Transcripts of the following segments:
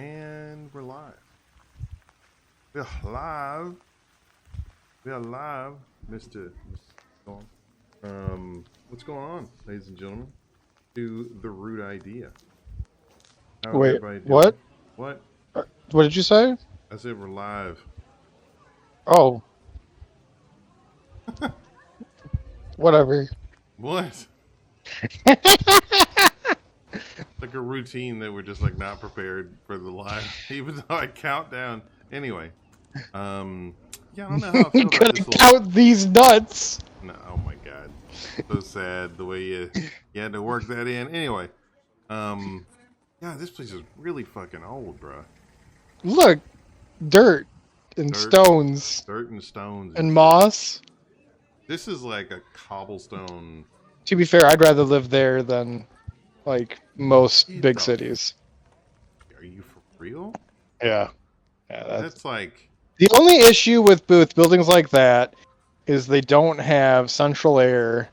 And we're live. We're live. We are live, Mr. Storm. What's going on, ladies and gentlemen? To the root idea. How's Wait, everybody doing? what? What? What did you say? I said we're live. Oh, whatever. What? Like a routine that we're just like not prepared for the live, even though I count down. Anyway, yeah, I don't know how I feel about Gonna this count these nuts. No, oh my god, so sad the way you had to work that in. Anyway, yeah, this place is really fucking old, bro. Look, dirt and stones Dirt and stones and shit. moss. This is like a cobblestone. To be fair, I'd rather live there than like most big cities. Are you for real? Yeah, that's like the only issue with buildings like that is they don't have central air,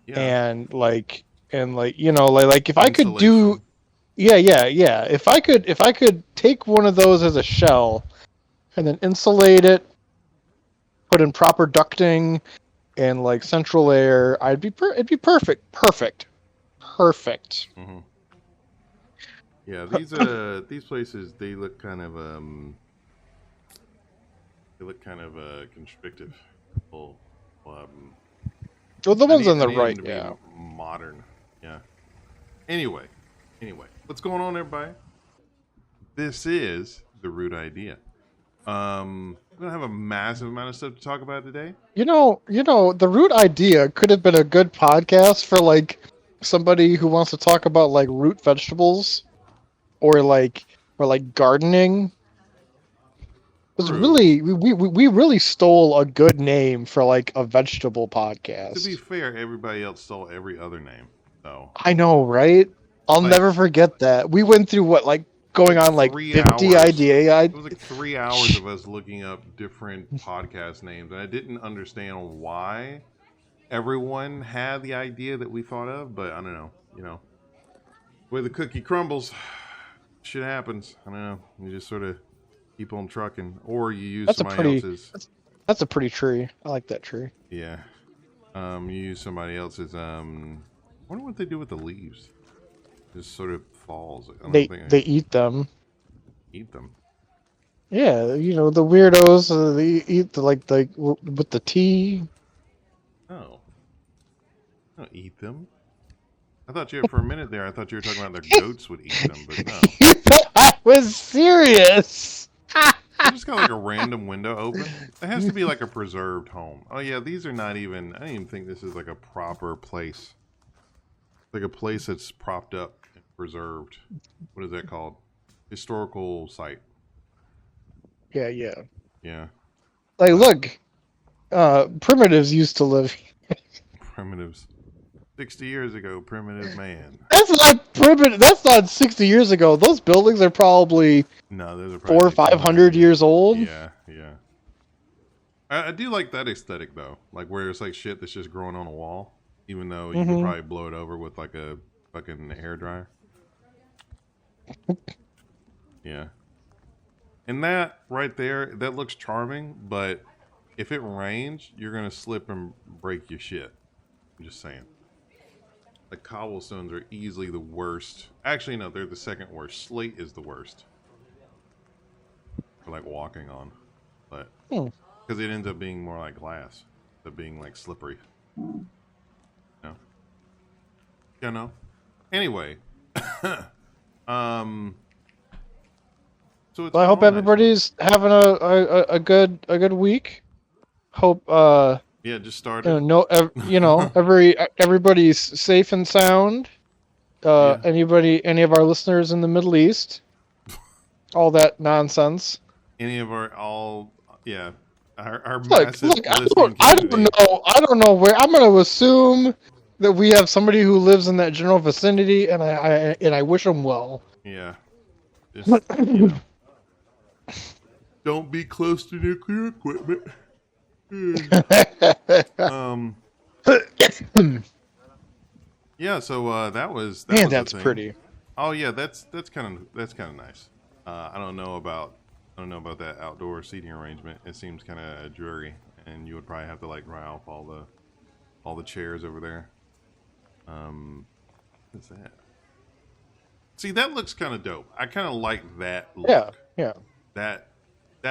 and like you know like if I could do, yeah. If I could take one of those as a shell, and then insulate it, put in proper ducting and like central air, it'd be perfect. Mm-hmm. Yeah, these places they look kind of constrictive. Well, the ones on the right, yeah. Modern, yeah. Anyway, what's going on, everybody? This is the root idea. We're gonna have a massive amount of stuff to talk about today. You know, the root idea could have been a good podcast for like somebody who wants to talk about like root vegetables, or like gardening. It was really we really stole a good name for like a vegetable podcast. To be fair, everybody else stole every other name, though. I know, right? I'll never forget that. We went through what, like, going on like 50 ideas. It was like 3 hours of us looking up different podcast names, and I didn't understand why everyone had the idea that we thought of, but I don't know. You know, the way the cookie crumbles, shit happens. I don't know. You just sort of keep on trucking, or you use somebody else's. That's a pretty tree. I like that tree. Yeah. You use somebody else's. I wonder what they do with the leaves. Just sort of falls. They eat them. Eat them. Yeah, you know the weirdos. They eat like with the tea. Oh. Don't eat them. I thought for a minute there. I thought you were talking about their goats would eat them, but no. I was serious. I just got like a random window open. It has to be like a preserved home. Oh yeah, these are not even. I don't even think this is like a proper place. Like a place that's propped up and preserved. What is that called? Historical site. Yeah. Yeah. Like, look, primitives used to live. Primitives. 60 years ago, primitive man. That's not primitive. That's not 60 years ago. Those buildings are probably those are 400 or 500 years old. Yeah. I do like that aesthetic though, like where it's like shit that's just growing on a wall, even though you could probably blow it over with like a fucking hairdryer. Yeah. And that right there, that looks charming, but if it rains, you're gonna slip and break your shit. I'm just saying. The cobblestones are easily the worst. Actually, no, they're the second worst. Slate is the worst for like walking on, but because it ends up being more like glass, than being like slippery. No. Yeah, no. Anyway, so I hope everybody's having a good week. Hope yeah, just started. Everybody's safe and sound. Any of our listeners in the Middle East, all that nonsense. Any of our our massive listening community. I don't know where. I'm going to assume that we have somebody who lives in that general vicinity, and I wish them well. Yeah. Just, you know, don't be close to nuclear equipment. Yeah, so that was man, that's pretty. Oh yeah, that's kind of nice. I don't know about that outdoor seating arrangement. It seems kind of dreary, and you would probably have to like dry off all the chairs over there. What's that? See, that looks kind of dope. I kind of like that look. Yeah. That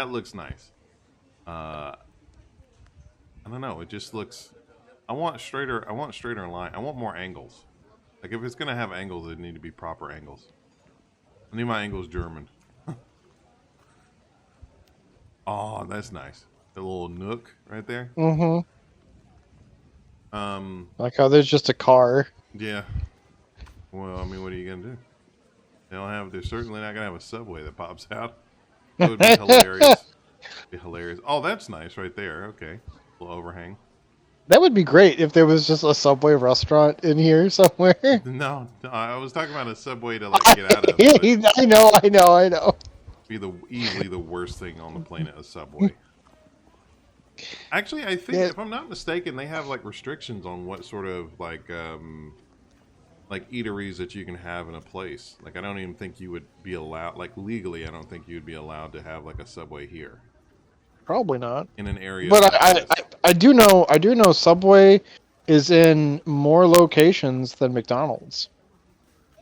looks nice. I don't know. It just looks. I want straighter line. I want more angles. Like if it's gonna have angles, it need to be proper angles. I need my angles German. Oh, that's nice. The little nook right there. Mm-hmm. Like how there's just a car. Yeah. Well, I mean, what are you gonna do? They're certainly not gonna have a subway that pops out. It would be hilarious. Be hilarious. Oh, that's nice right there. Okay, a little overhang. That would be great if there was just a Subway restaurant in here somewhere. No, I was talking about a subway to like get out of. I know. Be easily the worst thing on the planet, a subway. Actually, I think if I'm not mistaken, they have like restrictions on what sort of like eateries that you can have in a place. Like I don't even think you would be allowed, like legally, I don't think you'd be allowed to have like a subway here. Probably not in an area. But I do know Subway is in more locations than McDonald's.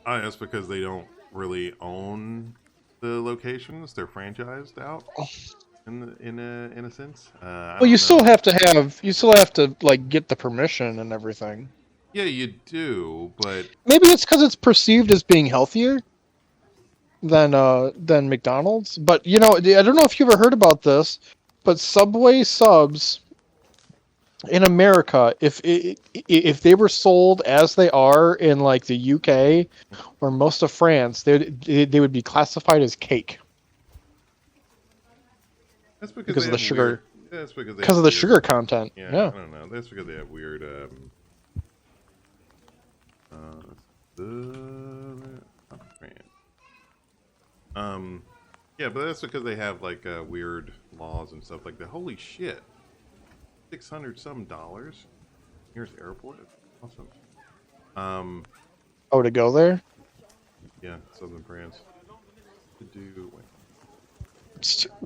That's because they don't really own the locations; they're franchised out. In a sense. Well, you still have to like get the permission and everything. Yeah, you do, but maybe it's because it's perceived as being healthier than McDonald's. But I don't know if you ever heard about this, but Subway subs in America, if they were sold as they are in like the UK or most of France, they would be classified as cake. That's because of the sugar. That's because of the sugar content. Yeah, I don't know. That's because they have weird. Yeah, but that's because they have like weird laws and stuff like that. Holy shit, $600 some. Here's the airport. Awesome. Oh, to go there? Yeah, southern France. To do. Wait.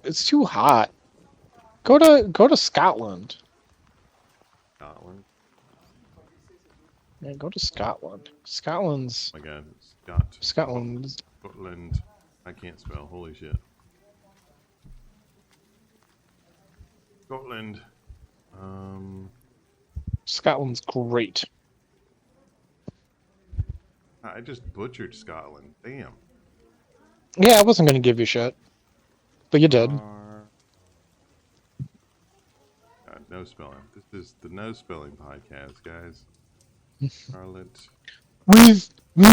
It's too hot. Go to Scotland. Scotland. Yeah, go to Scotland. Scotland's. Oh my God, Scotland. Scotland. I can't spell. Holy shit. Scotland. Scotland's great. I just butchered Scotland. Damn. Yeah, I wasn't gonna give you shit. But you did. God, no spelling. This is the no spelling podcast, guys. Charlotte. We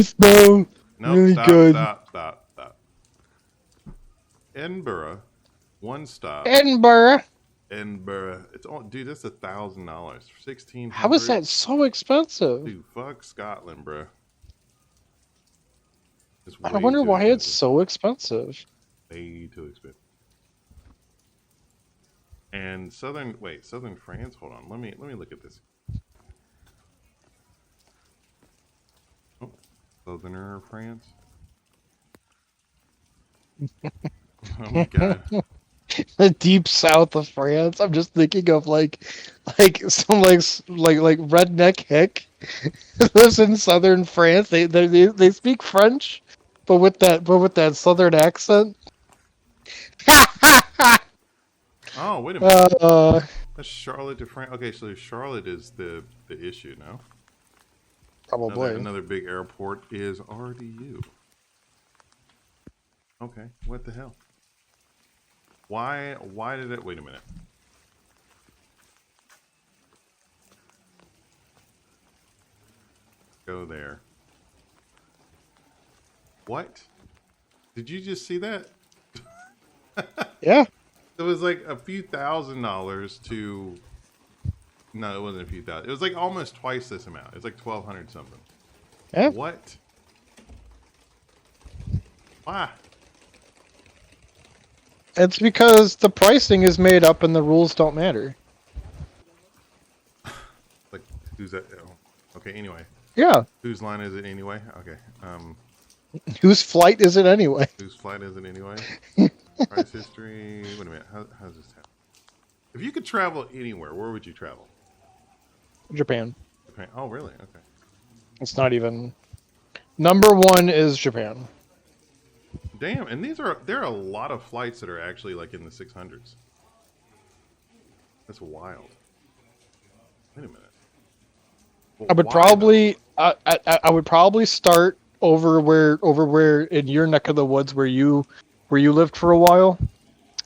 spell really good. Stop. Edinburgh. One stop. Edinburgh. It's all, dude. That's $1,000. $1,600. How is that so expensive? Dude, fuck Scotland, bro. I wonder why it's so expensive. Way too expensive. And southern France. Hold on, let me look at this. Oh, southerner France. Oh my God. The deep south of France. I'm just thinking of like some like redneck hick lives in southern France. They speak French, but with that southern accent. Oh, wait a minute. That's Charlotte to France. Okay, so Charlotte is the issue now. Probably. Another big airport is RDU. Okay, what the hell? Why did it... Wait a minute. Go there. What? Did you just see that? Yeah. It was like a few $1,000s to... No, it wasn't a few thousand. It was like almost twice this amount. It was like 1,200 something. Yeah. What? Why? It's because the pricing is made up and the rules don't matter. Like, who's that? Oh, okay, anyway. Yeah. Whose line is it anyway? Okay. Whose flight is it anyway? Whose flight is it anyway? Price history. Wait a minute. How's this happen? If you could travel anywhere, where would you travel? Japan. Japan. Oh, really? Okay. It's not even... Number one is Japan. Damn, and there are a lot of flights that are actually like in the 600s. That's wild. Wait a minute. Well, I would probably I would probably start over where in your neck of the woods where you lived for a while,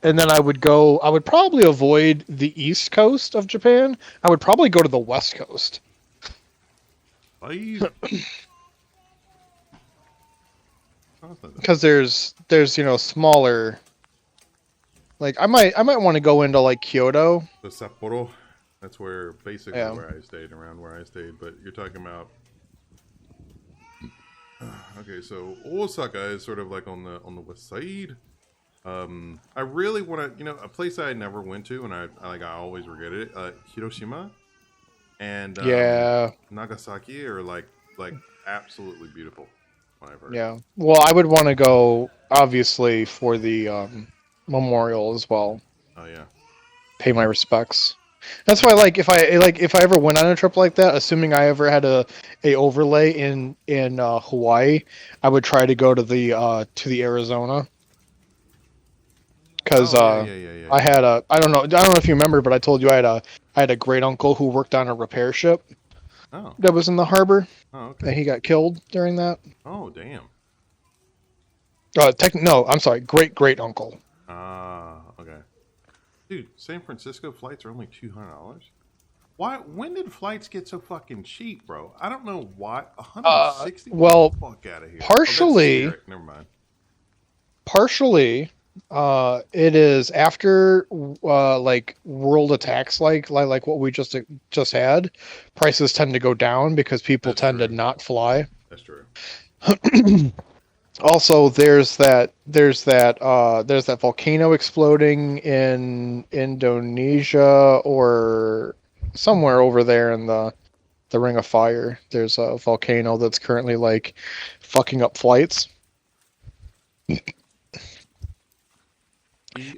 and then I would probably avoid the east coast of Japan. I would probably go to the west coast. Because there's smaller. Like I might want to go into like Kyoto. The Sapporo. That's where basically where I stayed, around where I stayed. But you're talking about. Okay, so Osaka is sort of like on the west side. I really want to, a place I never went to, and I always regretted it. Hiroshima and Nagasaki are like absolutely beautiful. I've heard. Yeah. Well, I would want to go obviously for the memorial as well. Oh yeah. Pay my respects. That's why, if I ever went on a trip like that, assuming I ever had a overlay in Hawaii, I would try to go to the Arizona. Because I had I don't know if you remember, but I told you I had a great uncle who worked on a repair ship. Oh. That was in the harbor. Oh, okay. And he got killed during that. Oh, damn. No, I'm sorry, great uncle. Ah, okay. Dude, San Francisco flights are only $200. Why? When did flights get so fucking cheap, bro? I don't know why. 160. Well, fuck out of here. Partially. Never mind. Partially, it is after world attacks like what we just had. Prices tend to go down because people tend to not fly. That's true. Also, there's that volcano exploding in Indonesia or somewhere over there in the Ring of Fire. There's a volcano that's currently fucking up flights.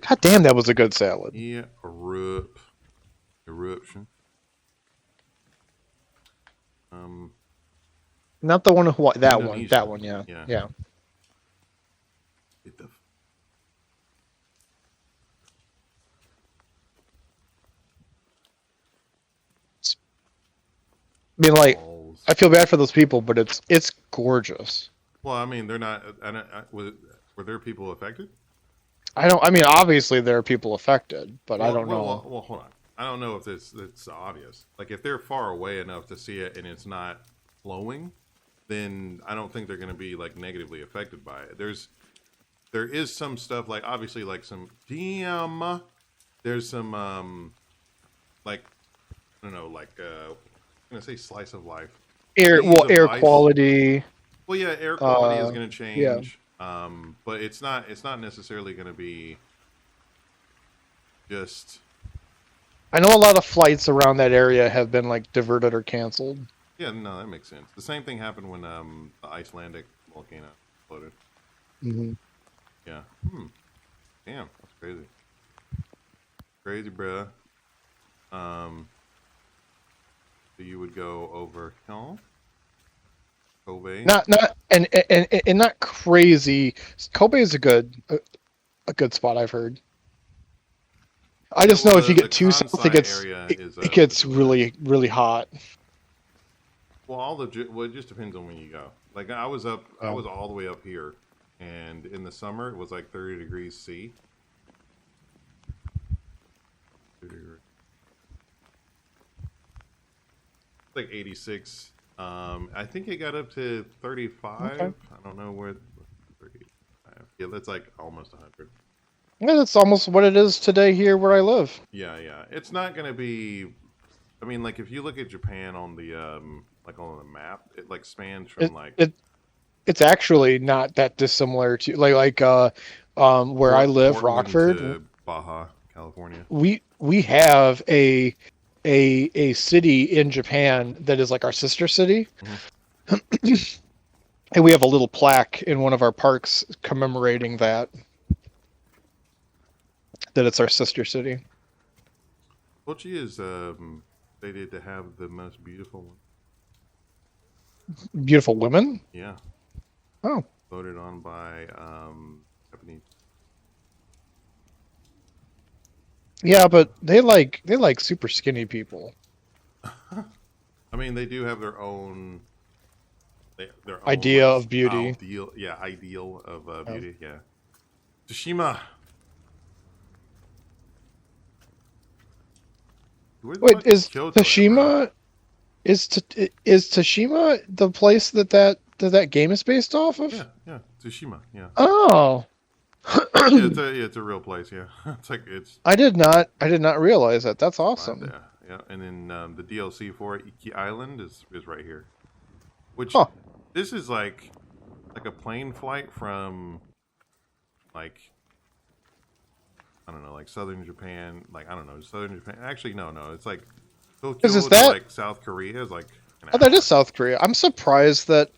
God damn, that was a good salad. Yeah, eruption. Not the one in Hawaii. That Indonesia. That one. Yeah. I mean, I feel bad for those people, but it's gorgeous. Well, I mean, they're not. Were there people affected? I mean, obviously there are people affected, but I don't know. Well, hold on. I don't know if it's obvious. Like, if they're far away enough to see it and it's not flowing, then I don't think they're going to be negatively affected by it. There is some stuff obviously some there's some I don't know I'm gonna say slice of life. Air quality. Well, yeah, air quality is going to change. Yeah. But it's not necessarily going to be just. I know a lot of flights around that area have been diverted or canceled. Yeah, no, that makes sense. The same thing happened when the Icelandic volcano exploded. Mm-hmm. Yeah. Damn, that's crazy. Crazy, bruh. So you would go over Kobe. Not not crazy. Kobe is a good spot, I've heard. I just know if you get too south, it gets really, really hot. Well, it just depends on when you go. I was all the way up here, and in the summer it was 30 degrees C. It's 86. I think it got up to 35. Okay. I don't know where. 35. Yeah, that's almost 100. Yeah, that's almost what it is today here where I live. Yeah. It's not going to be. I mean, if you look at Japan on the on the map, it spans from It's actually not that dissimilar to where I live, Rockford, to Baja, California. We have a city in Japan that is our sister city. Mm-hmm. And we have a little plaque in one of our parks commemorating that it's our sister city. Sochi is stated to have the most beautiful one. Beautiful women? Yeah. Oh. Voted on by Japanese. Yeah, but they like super skinny people. I mean, they do have their own idea like, of beauty. Ideal of beauty. Yeah. Tsushima. Wait, is Kyoto Tsushima is Tsushima the place that game is based off of? Yeah, Tsushima. Yeah. Oh. It's a real place. Yeah, it's. I did not realize that. That's awesome. Right there. Yeah, and then the DLC for Iki Island is right here. Which this is like a plane flight from like I don't know, like southern Japan. Like I don't know, southern Japan. Actually, no, it's like Tokyo is that like South Korea is like. That is South Korea. I'm surprised that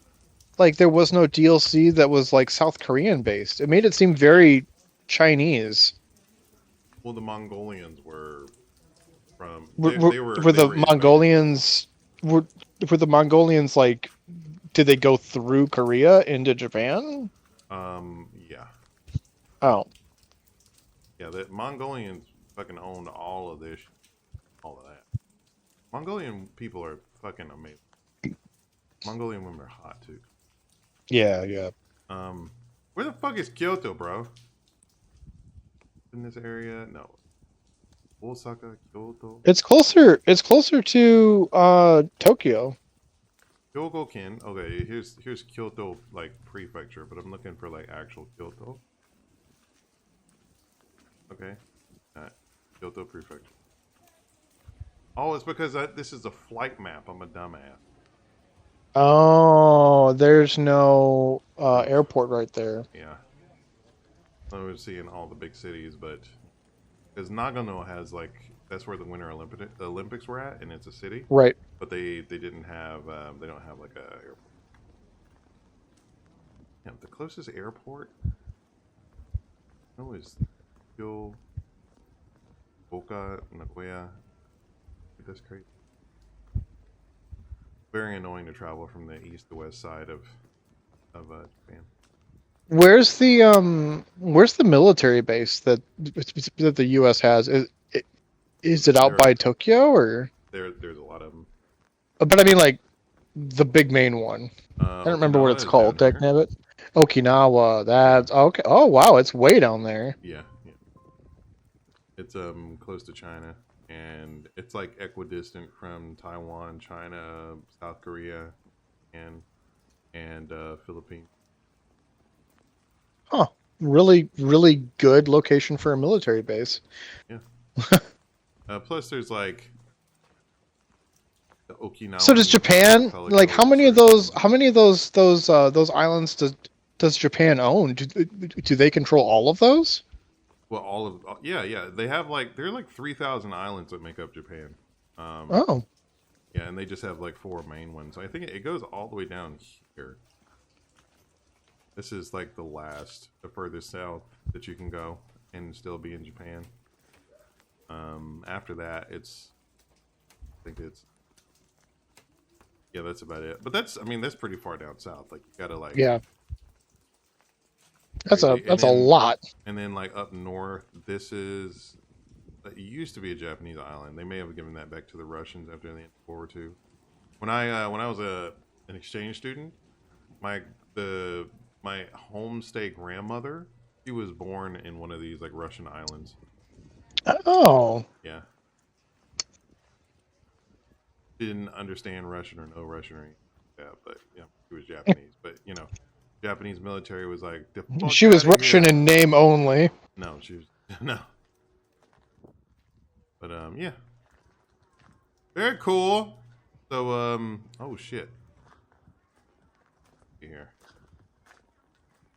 like there was no DLC that was like South Korean based. It made it seem very Chinese. Well, the Mongolians were from. Were the Mongolians were the Mongolians like? Did they go through Korea into Japan? Yeah. Oh. Yeah, the Mongolians fucking owned all of this, all of that. Mongolian people are fucking amazing. Mongolian women are hot too. Yeah. Where the fuck is Kyoto, bro? In this area? No. Osaka, Kyoto. It's closer. It's closer to Tokyo. Hyogoken. Okay, here's Kyoto like prefecture, but I'm looking for like actual Kyoto. Okay. Kyoto prefecture. Oh, it's because this is a flight map. I'm a dumbass. Oh, there's no airport right there. Yeah. I was seeing all the big cities, but because Nagano has like that's where the Winter Olympics were at, and it's a city. Right. But they didn't have they don't have like a airport. Yeah, the closest airport. Is Tokyo, Oka, Nagoya. That's crazy. Very annoying to travel from the east to west side of Japan. Where's the military base that the U.S. has? Is it out by Tokyo or? There's a lot of them. But I mean, like the big main one. I don't remember what it's called. Dagnabbit. Okinawa. That's okay. Oh wow, it's way down there. Yeah. It's close to China, and it's like equidistant from Taiwan, China, South Korea, and Philippines. Huh. Really good location for a military base. Yeah. Plus, there's like the Okinawa. So does Japan like how many of those islands does Japan own? Do they control all of those? Well, all of yeah. They have there are like 3,000 islands that make up Japan. Oh. Yeah, and they just have like 4 main ones. So I think it goes all the way down here. This is like the furthest south that you can go and still be in Japan. After that, I think that's about it. But that's pretty far down south. Like you gotta like. Yeah. That's a lot. And then like up north, it used to be a Japanese island. They may have given that back to the Russians after the end of World War II. When I was an exchange student, my homestay grandmother, she was born in one of these like Russian islands. Oh. Yeah. She didn't understand Russian or know Russian or anything like that, but she was Japanese. But Japanese military was like she was Russian in name only. No, she was no. But yeah. Very cool. So oh shit. Here.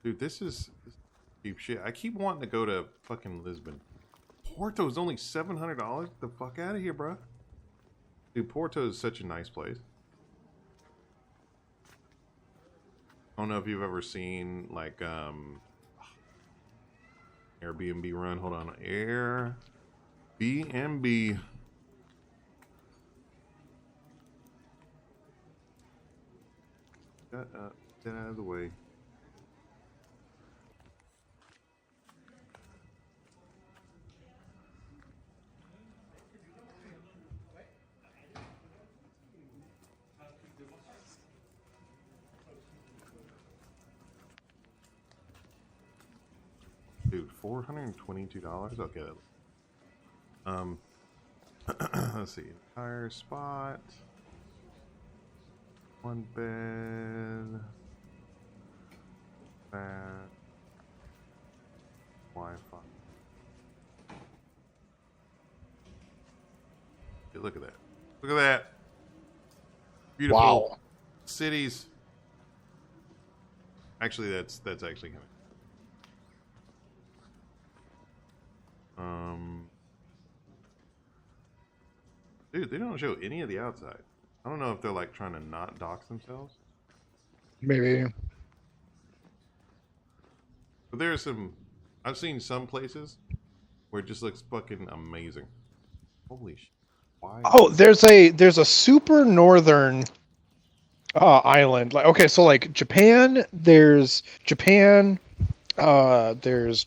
Dude, this is cheap shit. I keep wanting to go to fucking Lisbon. Porto is only $700. Get the fuck out of here, bro. Dude, Porto is such a nice place. I don't know if you've ever seen like Airbnb run. Hold on, Airbnb. Get out of the way. Dude, $422. Okay. Let's see. Entire spot. One bed. That. Wi-Fi. Hey, look at that. Look at that. Beautiful. Wow. Cities. Actually, that's actually kind of. Dude, they don't show any of the outside. I don't know if they're like trying to not dox themselves. Maybe. But there's some. I've seen some places where it just looks fucking amazing. Holy shit! Why? Oh, there's a super northern island. Like, okay, so like Japan, there's Japan, there's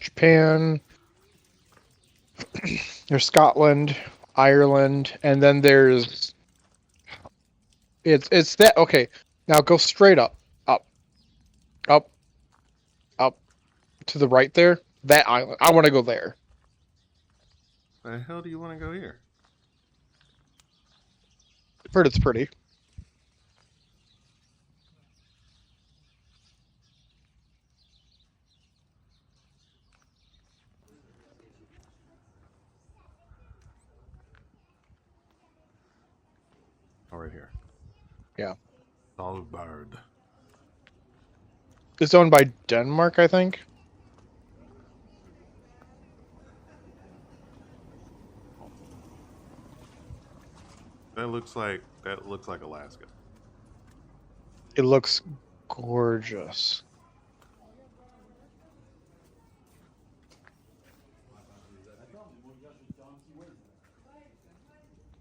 Scotland, Ireland, and then there's it's that. Okay, now go straight up, up, up, up to the right there. That island. I want to go there. The hell do you want to go here? I've heard it's pretty. Oh, right here. Yeah. Svalbard. It's owned by Denmark, I think. That looks like Alaska. It looks gorgeous.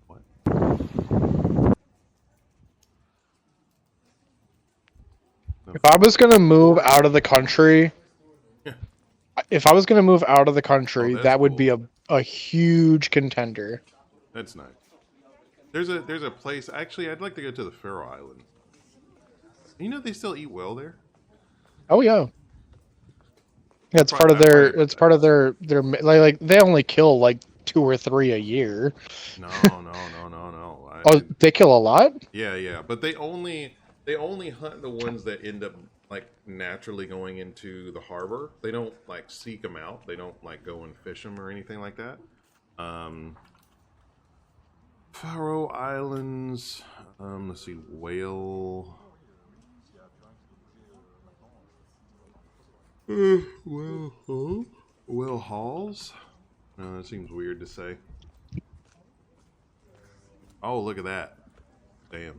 What? If I was gonna move out of the country, that would be a huge contender. That's nice. There's a place. Actually, I'd like to go to the Faroe Islands. You know they still eat whale there. Oh yeah. Yeah, it's part of their. It's part of their. Like they only kill like 2 or 3 a year. No. They kill a lot. Yeah, but they only hunt the ones that end up like naturally going into the harbor. They don't like seek them out. They don't like go and fish them or anything like that. Faroe Islands. Let's see, whale. Whale halls. No, that seems weird to say. Oh, look at that! Damn.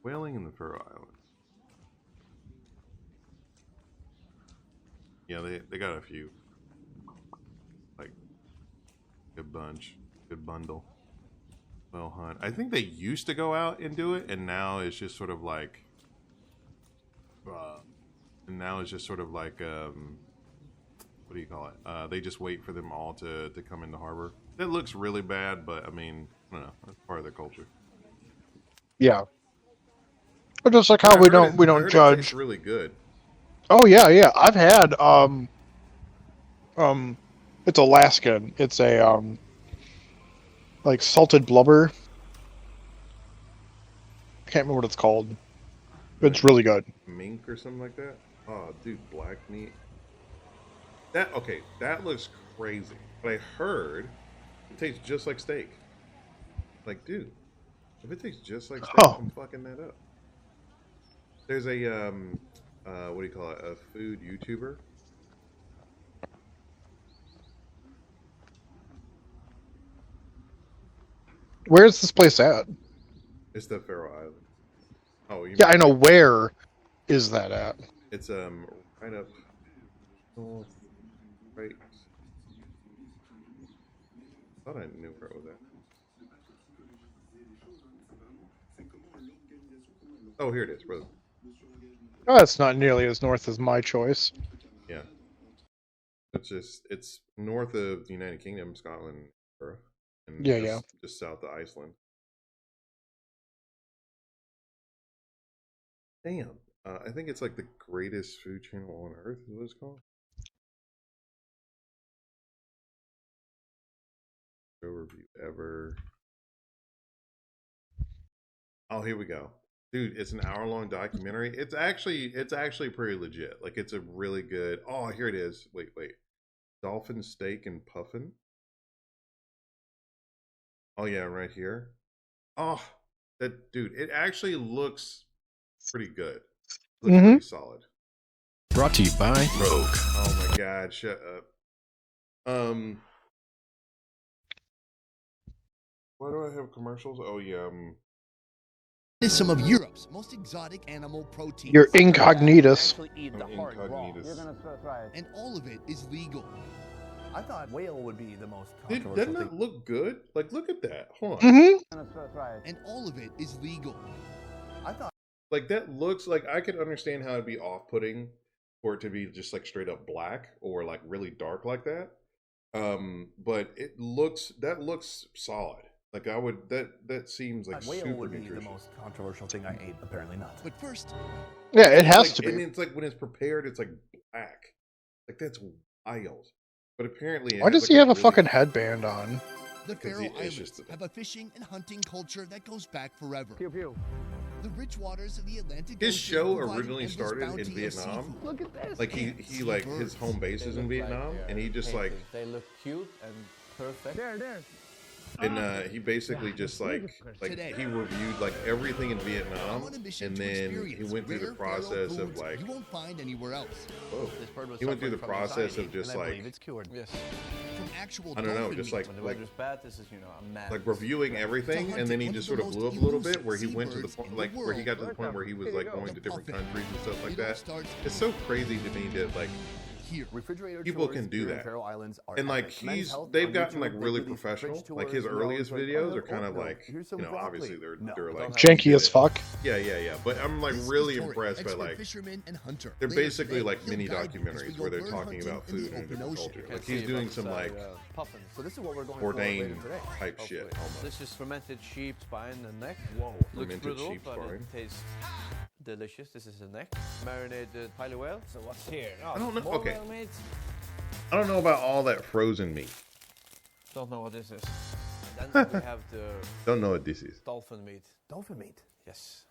Whaling in the Faroe Islands. Yeah, they got a few. Like, good bunch. Good bundle. Whale hunt. I think they used to go out and do it, and now it's just sort of like... what do you call it? They just wait for them all to come into harbor. It looks really bad, but I mean, I don't know. That's part of their culture. Yeah. But just like how we don't judge. It tastes really good. Oh yeah. I've had it's Alaskan. It's a like salted blubber. I can't remember what it's called. But it's really good. Mink or something like that. Oh, dude, black meat. That looks crazy. But I heard it tastes just like steak. Like, dude, if it tastes just like steak, I'm fucking that up. There's a what do you call it? A food YouTuber. Where's this place at? It's the Faroe Island. Oh, you Yeah, mean I know. Where is that at? it's right up north, right. I thought I knew where it was at. Oh, here it is, brother. Oh, that's not nearly as north as my choice. Yeah. It's north of the United Kingdom, Scotland, and Yeah. just south of Iceland. Damn. I think it's like the greatest food channel on earth, is what it's called. Overview ever. Oh, here we go. Dude, it's an hour-long documentary. It's actually pretty legit. Like it's a really good. Oh, here it is. Wait. Dolphin steak and puffin. Oh yeah, right here. Oh, that dude, it actually looks pretty good. Looks pretty solid. Brought to you by Rogue. Oh my god, shut up. Why do I have commercials? Oh yeah. Is some of Europe's most exotic animal proteins. You're incognitus. And all of it is legal. I thought whale would be the most controversial Doesn't that look good? Like, look at that. Hold on. Mm-hmm. And all of it is legal. I thought Like, that looks like I could understand how it'd be off-putting for it to be just like straight up black or like really dark like that. But that looks solid. Like I would that seems like whale super would be nutritious. the most controversial thing I ate. Apparently not. But first, Yeah, it has like, to be. And it's like when it's prepared, it's like black. Like that's wild. But apparently, Why does he have a fucking headband on? the Faroe it's Islands just have a fishing and hunting culture that goes back forever. Pew pew. The rich waters of the Atlantic His Ocean show provide originally endless started in bounty of Vietnam. seafood. Look at this. Like he like his home base is in Vietnam, and he just like They look cute and perfect. There. and he basically just like Today. he reviewed like everything in I'm Vietnam, on a mission and to then he experience went through the rare Faroe process of foods like you won't find anywhere else. whoa. This bird was He went through the suffering from process of anxiety, just And I like believe it's cured. Yes. From actual I don't know, dolphin just meat like When the weather's bad, this is, a mad. like reviewing everything, and then he just sort of blew up a little bit, where he went to the point like where he got to the point where he was like going to different countries and stuff like It all that. starts It's so crazy to me that like here. Refrigerator people chores can do here in that. Faroe Islands are and like epic. Men's Health they've on gotten YouTube, like they really release professional. fridge Like his tours, earliest it's like, videos oh, are kind of no, like here's some obviously broccoli. they're No, like Janky as fuck. yeah. But I'm like This really is Tori, impressed by expert like fisherman and hunter. they're Later basically today, like he'll mini guide you as we documentaries go where they're bird talking hunting about in the food and open different ocean. culture. Like he's doing some like puffins. So this is what we're going for ordained later today. type shit Hopefully. almost. This is fermented sheep spine and neck. Whoa. Looks Fermented brutal, sheep but spine. it tastes delicious. This is a neck. Marinated piley whale. So what's here? Oh, I don't know- more okay. whale meat. I don't know about all that frozen meat. Don't know what this is. And then we have the Don't know what this is. dolphin meat. Dolphin meat. Yes.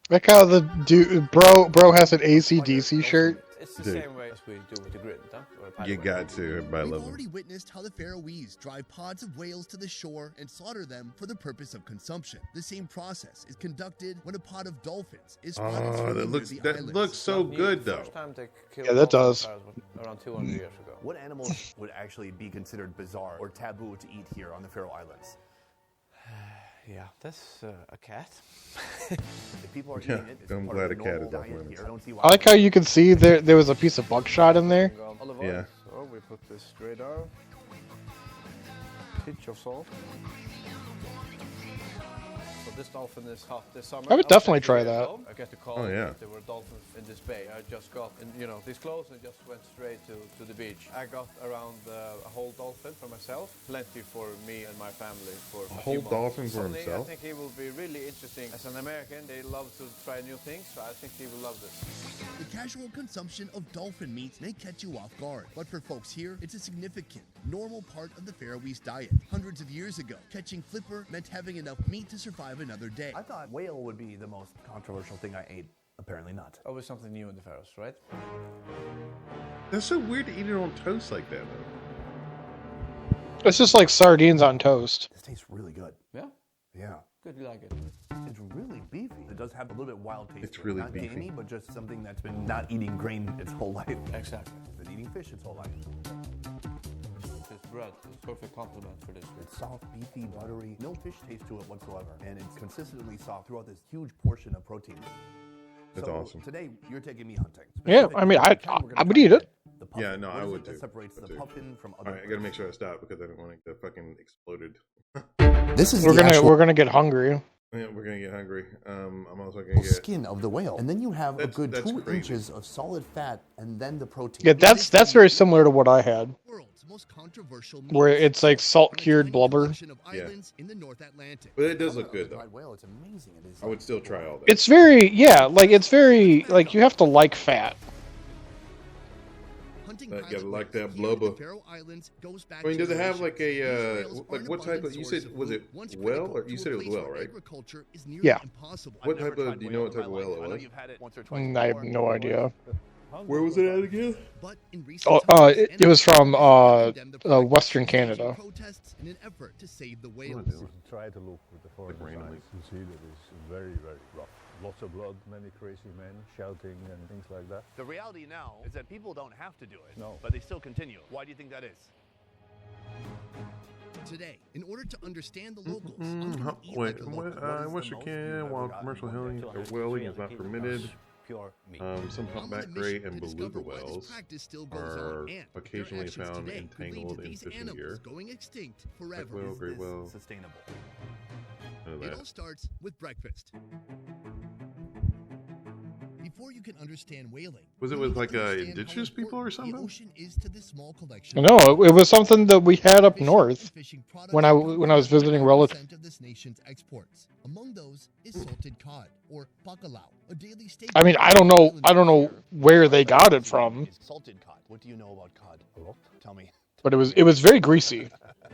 Like how the dude, bro has an ACDC shirt. It's the Dude. same way as we do with the grid, huh? Or a piley You whale. got to. Everybody We've love already them. witnessed how the Faroese drive pods of whales to the shore and slaughter them for the purpose of consumption. The same process is conducted when a pod of dolphins is spotted Oh, swimming that near looks the that islands. looks so Not new. good The though. First time they killed Yeah, that dolphins does. was around 200 years ago. What animals would actually be considered bizarre or taboo to eat here on the Faroe Islands? Yeah, that's a cat. If people are Yeah, eating it, it's I'm part glad of a the cat normal is off diet limits. here. I don't see why. I like how you can see there was a piece of buckshot in there. Olive oil. Yeah. So we put this radar. Pinch of salt. So this dolphin is hot this summer. I would was definitely actually try at that. home. I get the call Oh, yeah. that there were dolphins in this bay. I just got, this close and just went straight to the beach. I got around a whole dolphin for myself. Plenty for me and my family for a whole few months. dolphin for Something himself? I think he will be really interesting. As an American, they love to try new things, so I think he will love this. The casual consumption of dolphin meat may catch you off guard, but for folks here, it's a significant, normal part of the Faroese diet. Hundreds of years ago, catching flipper meant having enough meat to survive another day. I thought whale would be the most controversial thing I ate. Apparently not. Always something new in the Faroes, right? That's so weird to eat it on toast like that though. It's just like sardines on toast. This tastes really good. Yeah? Yeah. Good, you like it. It's really beefy. It does have a little bit wild taste. It's to it. really not beefy. gamey, but just something that's been not eating grain its whole life. Exactly. Been eating fish its whole life. bread. It's a perfect compliment for this. It's soft, beefy, buttery, no fish taste to it whatsoever. And it's consistently soft throughout this huge portion of protein. That's awesome. Today, you're taking me hunting. Yeah, I mean, I would eat it. Yeah, no, I would That too. separates the puffin from other. All right, I gotta make sure I stop because I don't want to get fucking exploded. This is We're gonna get hungry. Yeah, we're gonna get hungry. I'm also gonna the get skin of the whale, and then you have a good 2 crazy. inches of solid fat, and then the protein. Yeah, that's very similar to what I had, World's most controversial where meat it's like salt cured tiny blubber. collection of Yeah. islands in the North Atlantic. But it does look good though. Dried whale, it's amazing. It is. I would still try all that. It's very it's very like you have to like fat. Hunting You pilot gotta like whales that here in blubber. the Faroe Islands goes back I mean, does it have like generations. a These whales are like an what type of? abundant You source said of was it food, once well critical or you to said a it was place well, where right? Agriculture is nearly Yeah. impossible. What type of? Do you know what type of well it was? I have no idea. Where was it at again? But in recent Oh, times, it was from condemned the practice, Western staging Canada. protests in an effort to save the whales. If you try to look with the foreign randomly. eyes, you see that it's very, very rough. Lots of blood, many crazy men shouting and things like that. The reality now is that people don't have to do it, No. but they still continue. Why do you think that is? Today, in order to understand the locals, I'm gonna eat like a local. Unless you can, while commercial whaling is not permitted. Pure meat. Some I'm on a humpback mission gray to and discover beluga why this whales practice still goes are on, and their occasionally actions found today could lead entangled to in these fishing animals gear. going extinct forever. Whale, great Is whale. this sustainable? None of It all that. starts with breakfast. Before you can understand whaling, Was it you with need to like understand how indigenous people or important something? The ocean is to this small collection. No, it was something that we had up Fishing north and fishing products when I was visiting relatives. 100% of this nation's exports. Among those is salted cod or bacalao, a daily staple. I mean, I don't know where they got it from, It's salted cod. What do you know about cod? A lot. Tell me. but it was very greasy.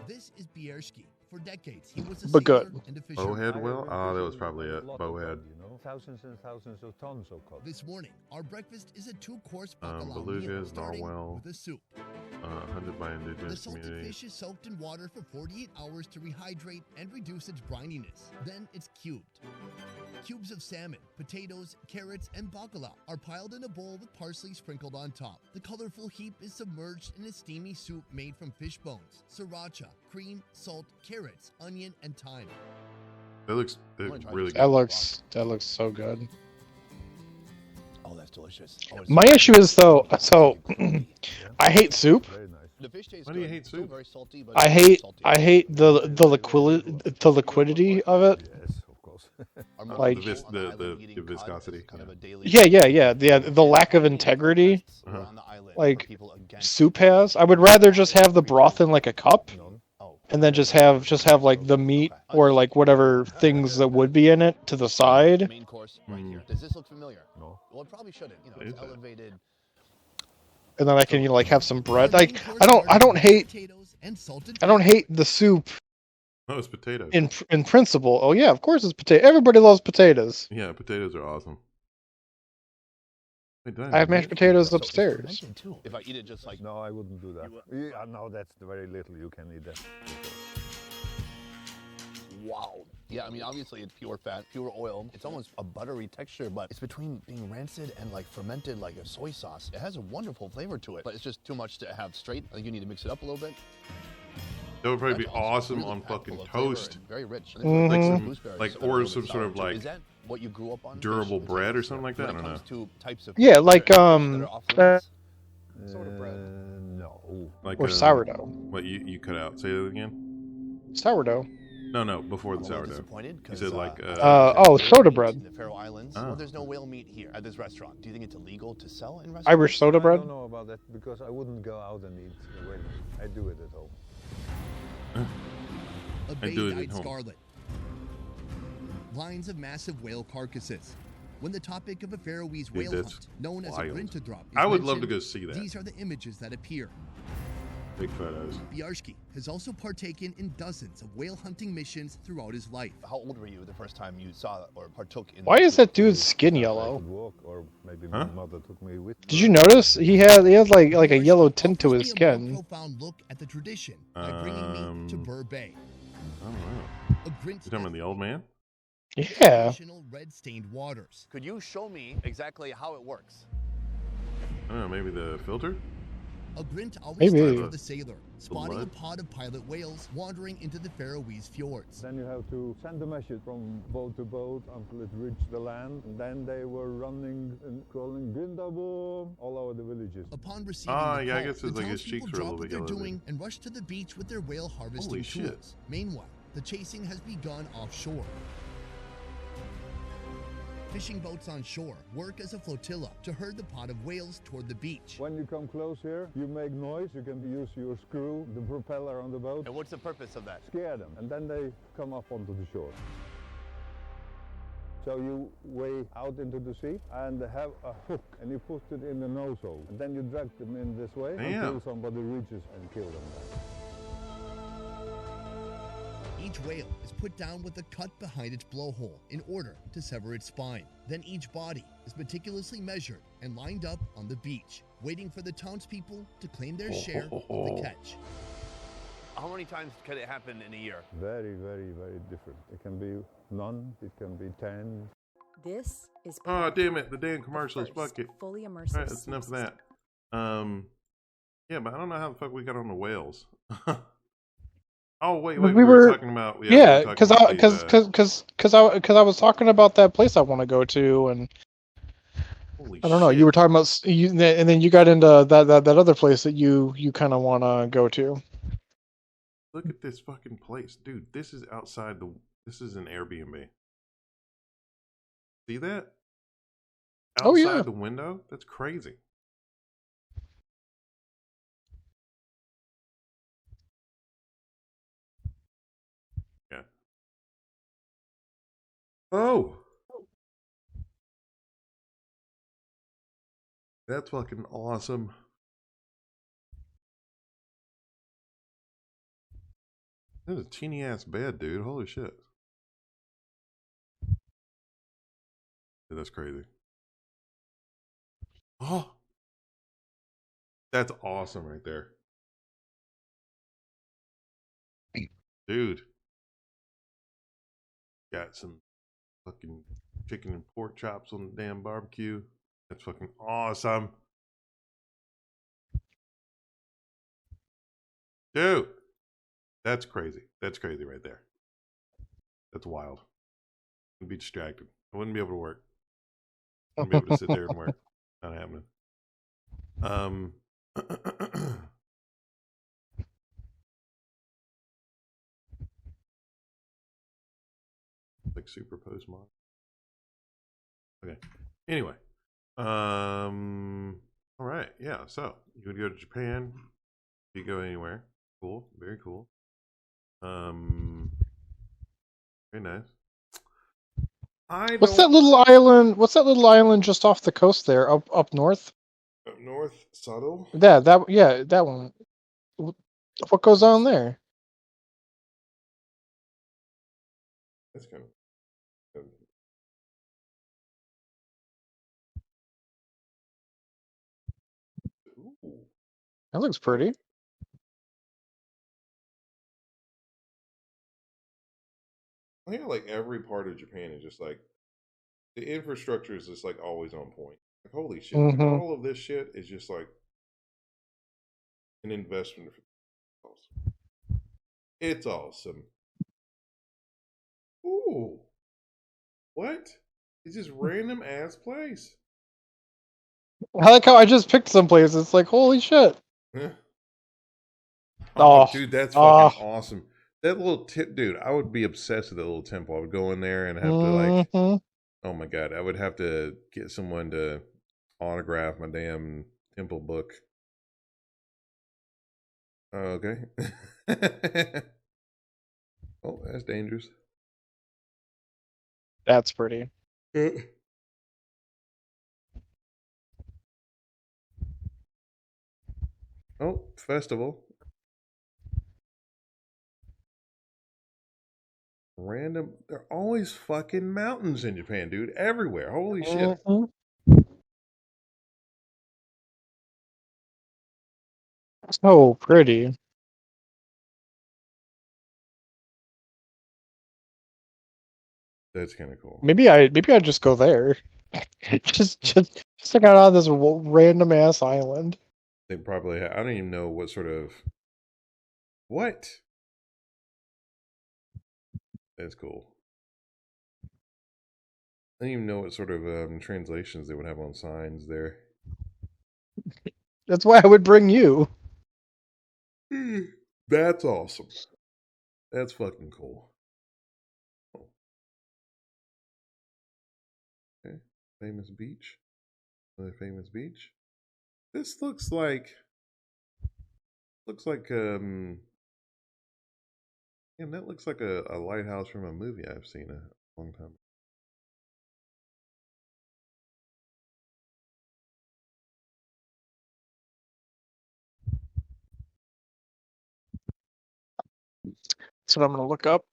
This is Bierski. For decades, he was a But good. sailor and a fisherman. Bowhead whale? Oh, that was probably it. Bowhead. You know, thousands and thousands of tons of cod. This morning, our breakfast is a 2-course bacalao meal, belugas, starting narwhal, with a soup. Hunted by The indigenous salted community. fish is soaked in water for 48 hours to rehydrate and reduce its brininess. Then it's cubed. Cubes of salmon, potatoes, carrots, and bacalao are piled in a bowl with parsley sprinkled on top. The colorful heap is submerged in a steamy soup made from fish bones, sriracha, cream, salt, carrots, onion, and thyme. That looks really good. That looks so good. Oh, that's delicious. Oh, it's My so issue good. is though, so I hate soup. Very nice. The fish tastes Why do you good. hate It's still soup? very salty, but I it's hate salty. the liquidity of it. Yes, of course. Our like- people on the island eating cod is viscosity. kind of a daily- Yeah. The lack of integrity We're on the island like, for people against- soup has. I would rather just have the broth in like a cup None. Oh, and then just have like the meat or like whatever things that would be in it to the side. main course right here. Does this look familiar? No. Well, it probably shouldn't. You know, it's Is it? elevated. And then I can like have some bread. Our main Like course I don't are hate potatoes and salted I don't hate the soup Oh, it's potatoes. in principle. Oh yeah, of course it's potato. Everybody loves potatoes. Yeah, potatoes are awesome. Wait, did I have mashed potatoes So it's upstairs. fermented, too. If I eat it just like No, I wouldn't do that. Yeah, no, that's very little. You can eat that. wow. Yeah, I mean, obviously it's pure fat, pure oil. It's almost a buttery texture, but it's between being rancid and like fermented like a soy sauce. It has a wonderful flavor to it, but it's just too much to have straight. I think you need to mix it up a little bit. That would probably be That's also awesome really on packed fucking full of flavor toast. and very rich. And Mhm. Like some some, gooseberries like that are a or little some bit sort sour of too. like Is that what you grew up on? durable Fish? bread or something like that. I When it don't know. comes to types of Yeah, food like, that are off limits? Sort of bread. No. Like Or sourdough. What you cut out? Say that again. Sourdough. No, before the I'm a little sourdough. disappointed You 'cause, said like soda in bread. the Faroe Islands. Oh. Well, there's no whale meat here at this restaurant. Do you think it's illegal to sell in restaurants? Irish soda I bread. don't know about that because I wouldn't go out and eat whale. I do it at home. A I do it at bay-dyed home. scarlet. Lines of massive whale carcasses. When the topic of a Faroese whale that's hunt, known as wild. a Grintadrop, is I would love to mentioned, go see that. These are the images that appear. Big photos. Bjarski has also partaken in dozens of whale hunting missions throughout his life. How old were you the first time you saw or partook in? Why is that dude's skin I yellow? could walk, or maybe Huh? my mother took me with. Did you notice he had like a Bjarski yellow tint to offers his me a more skin? profound look at the tradition by bringing me to Bur Bay. I don't know. A Grint You talking about the old man? Yeah. traditional red-stained waters. Could you show me exactly how it works? I don't know. Maybe the filter. A grint always Maybe. starts with the sailor, spotting a pod of pilot whales wandering into the Faroese fjords. Then you have to send a message from boat to boat until it reached the land. And then they were running and calling Gundabo all over the villages. Upon receiving the I call, guess the it's like his townspeople cheeks were a drop little what bit they're yellow doing and rush to the beach with their whale harvesting Holy shit. tools. Meanwhile, the chasing has begun offshore. Fishing boats on shore work as a flotilla to herd the pod of whales toward the beach. When you come close here, you make noise. You can use your screw, the propeller on the boat. And what's the purpose of that? Scare them, and then they come up onto the shore. So you weigh out into the sea and have a hook, and you put it in the nose hole. And then you drag them in this way until somebody reaches and kill them. Each whale is put down with a cut behind its blowhole in order to sever its spine. Then each body is meticulously measured and lined up on the beach, waiting for the townspeople to claim their share of the catch. How many times can it happen in a year? Very, very, very different. It can be none, it can be 10. This is Oh, damn it. The damn commercials. Fuck it. fully All immersive. right, that's enough of that. Yeah, but I don't know how the fuck we got on the whales. Oh, wait, we were talking about... Yeah, because I was talking about that place I want to go to, and I don't know. shit. You were talking about and then you got into that other place that you kind of want to go to. Look at this fucking place. Dude, this is outside the... This is an Airbnb. See that? Outside Oh, yeah. the window? That's crazy. Yeah. Oh! That's fucking awesome. That's a teeny ass bed, dude. Holy shit. Dude, that's crazy. Oh! That's awesome right there. Dude. Got some fucking chicken and pork chops on the damn barbecue. That's fucking awesome. Dude. That's crazy. That's crazy right there. That's wild. I'd be distracted. I wouldn't be able to work. I wouldn't be able to sit there and work. Not happening. Like superposed mod. Okay. Anyway. All right. Yeah. So you would go to Japan. You go anywhere. Cool. Very cool. Very nice. What's that little island? What's that little island just off the coast there, up north? Up north, subtle. That one. What goes on there? That's kind of. Ooh. That looks pretty. I think like every part of Japan is just like the infrastructure is just like always on point. Like holy shit! Like, all of this shit is just like an investment for. It's awesome. Ooh, what? It's just random ass place. I like how I just picked some place. It's like holy shit. Oh, dude, that's fucking awesome. That little tip, dude, I would be obsessed with that little temple. I would go in there and have to like, oh my god, I would have to get someone to autograph my damn temple book. Okay. Oh, that's dangerous. That's pretty. Oh, festival. Random. There are always fucking mountains in Japan, dude. Everywhere. Holy shit. So pretty. That's kind of cool. Maybe I'd just go there. just check out on this random ass island. They probably have, I don't even know what sort of, what? That's cool. I don't even know what sort of translations they would have on signs there. That's why I would bring you. That's awesome. That's fucking cool. Okay. Famous beach. Another famous beach. This looks like damn, that looks like a lighthouse from a movie I've seen a long time. That's what I'm going to look up.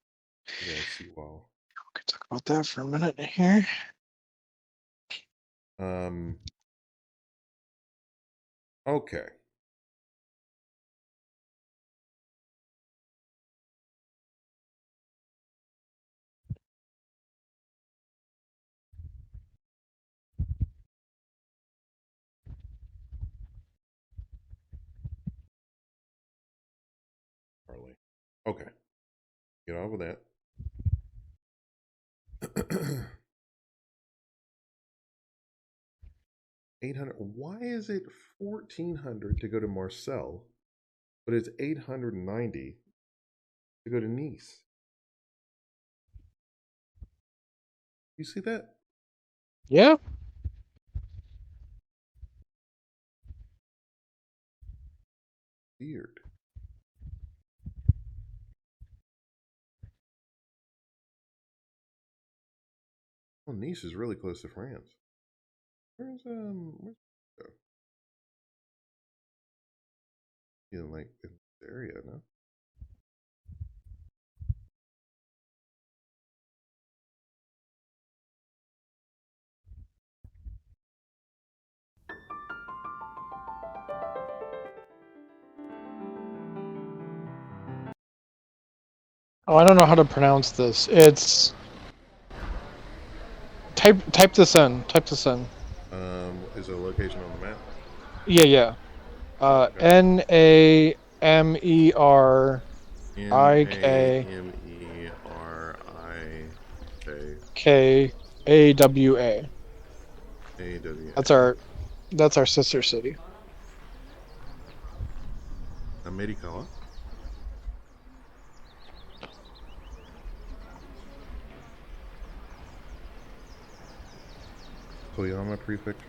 Yeah, seawall. We can talk about that for a minute here. Okay. Harley. Okay. Get on with that. 800. Why is it 1400 to go to Marseille, but it's 890 to go to Nice? You see that? Yeah. Weird. Well, Nice is really close to France. Where's like in this area, no? Oh, I don't know how to pronounce this. It's type this in. Type this in. Is there a location on the map? Yeah. NAMERIK KAWA. That's our sister city. Amerikawa. Toyama Prefecture.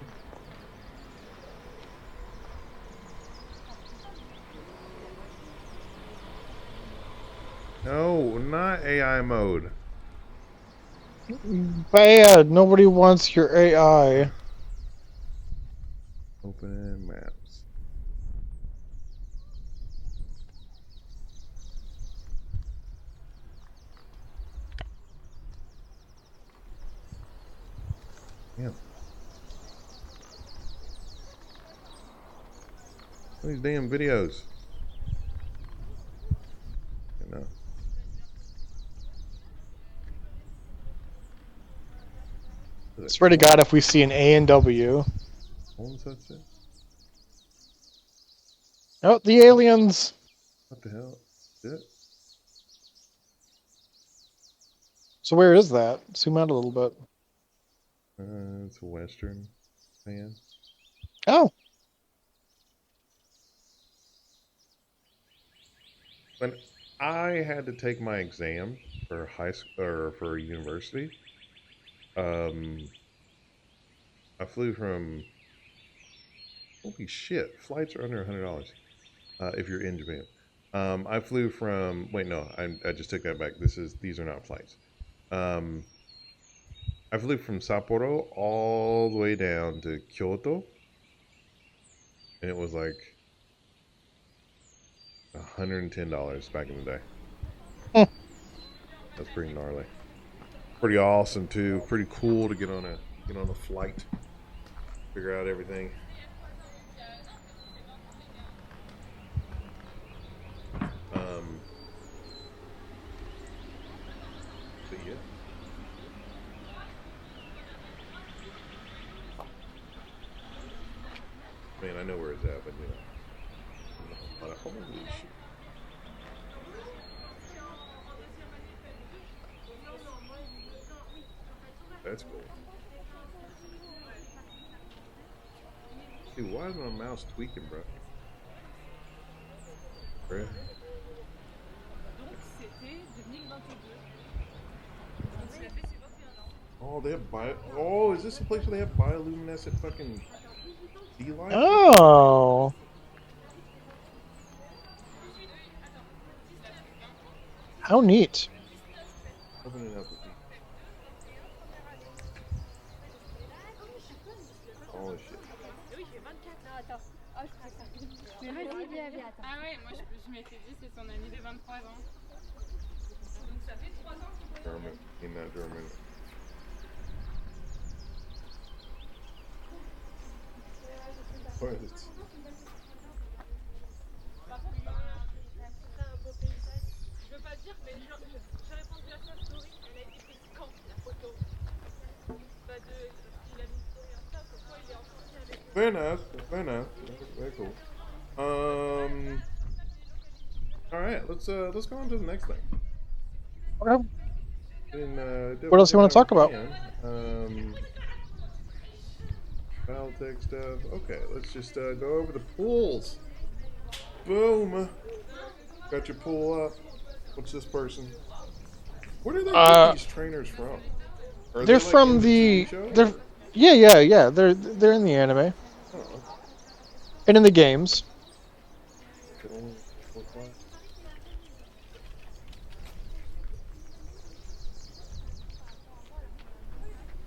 No, not AI mode. Bad. Nobody wants your AI. Open maps. Yeah. These damn videos. You know. I swear to God, if we see an A and W. Oh, the aliens. What the hell? Shit. So where is that? Zoom out a little bit. It's a Western fan. Oh. When I had to take my exam for high school or for university, I flew from. Holy shit! Flights are under $100 if you're in Japan. I flew from. Wait, no, I just took that back. These are not flights. I flew from Sapporo all the way down to Kyoto, and it was like $110 back in the day. That's pretty gnarly. Pretty awesome too. Pretty cool to get on a flight, figure out everything. But yeah. Man, I know where it's at, but you know. Holy shit. That's cool. Dude, why is my mouse tweaking, bro? Bruh. Oh, they have bio. Oh, is this a place where they have bioluminescent fucking sea life? Oh. How neat. Open it up with me. Holy shit. Ah ouais, moi je m'étais dit c'est son ami de 23 ans. Donc ça fait 3 ans qu'il peut... German, in that German. What is it? Par contre, c'est un beau paysage. Je veux pas dire, mais j'ai répondu à sa story, elle a été prise quand la photo? Bah il a mis une story Insta, pourquoi il est en sortie avec eux? Fair enough. Fair enough. Very cool. All right, let's go on to the next thing. Okay. What else do you want to talk about? Battletech stuff. Okay, let's just go over the pools. Boom. Got your pool up. What's this person? Where do they get these trainers from? They're from the. They're yeah. They're in the anime. Oh. And in the games.